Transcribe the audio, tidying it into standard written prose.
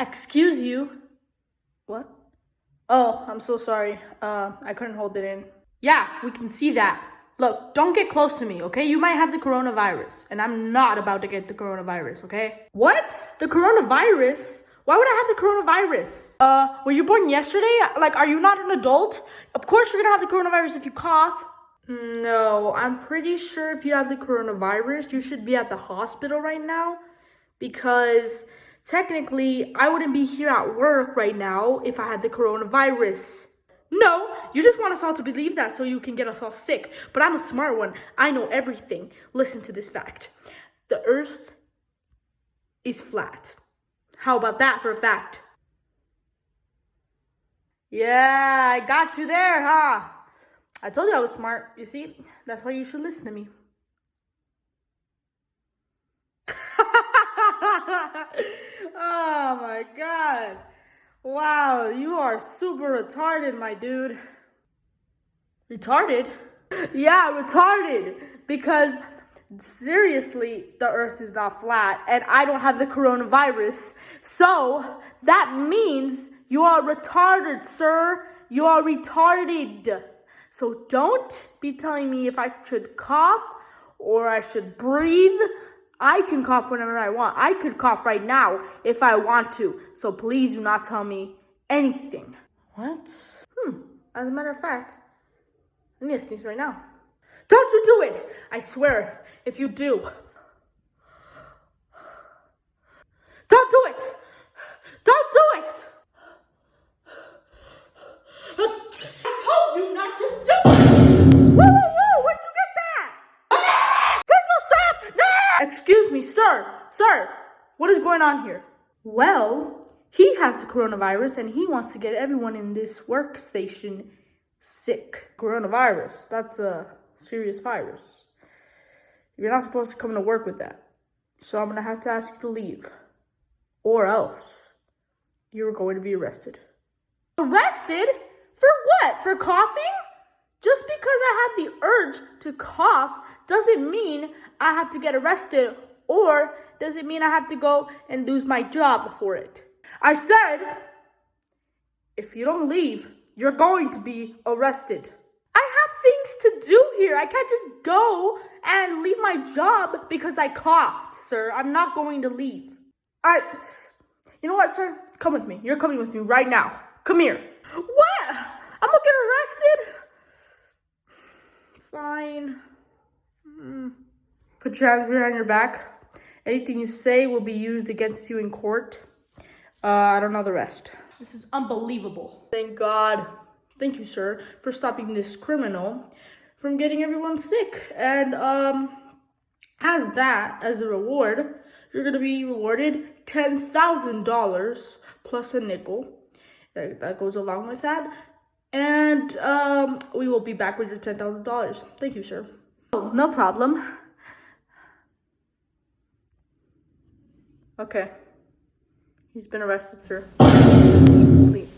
Excuse you. What? Oh, I'm so sorry. I couldn't hold it in. Yeah, we can see that. Look, don't get close to me, okay? You might have the coronavirus, and I'm not about to get the coronavirus, okay? What? The coronavirus? Why would I have the coronavirus? Were you born yesterday? Like, are you not an adult? Of course you're gonna have the coronavirus if you cough. No, I'm pretty sure if you have the coronavirus, you should be at the hospital right now. Because technically, I wouldn't be here at work right now if I had the coronavirus. No, you just want us all to believe that so you can get us all sick. But I'm a smart one. I know everything. Listen to this fact. The earth is flat. How about that for a fact? Yeah, I got you there, huh? I told you I was smart. You see, that's why you should listen to me. Oh my God. Wow, you are super retarded, my dude. Retarded? Yeah, retarded. Because seriously, the earth is not flat and I don't have the coronavirus. So that means you are retarded, sir. You are retarded. So don't be telling me if I should cough or I should breathe. I can cough whenever I want. I could cough right now if I want to. So please do not tell me anything. What? As a matter of fact, I need to sneeze right now. Don't you do it! I swear, if you do. Don't do it! Don't do it! I told you not to do it! Whoa, where'd you get that? Please no, stop! No! Excuse me, sir, what is going on here? Well, he has the coronavirus and he wants to get everyone in this workstation sick. Coronavirus, that's a serious virus. You're not supposed to come to work with that. So I'm gonna have to ask you to leave. Or else you're going to be arrested. Arrested? For what? For coughing? Just because I have the urge to cough doesn't mean I have to get arrested, or doesn't mean I have to go and lose my job for it. I said, if you don't leave, you're going to be arrested. I have things to do here. I can't just go and leave my job because I coughed, sir. I'm not going to leave. All right. You know what, sir? Come with me. You're coming with me right now. Come here. What? I'm gonna get arrested? Fine. Put your hands behind your back. Anything you say will be used against you in court. I don't know the rest. This is unbelievable. Thank God. Thank you, sir, for stopping this criminal from getting everyone sick. And as a reward, you're gonna be rewarded $10,000 plus a nickel. That goes along with that. And we will be back with your $10,000. Thank you, sir. Oh, no problem. Okay. He's been arrested, sir. Please.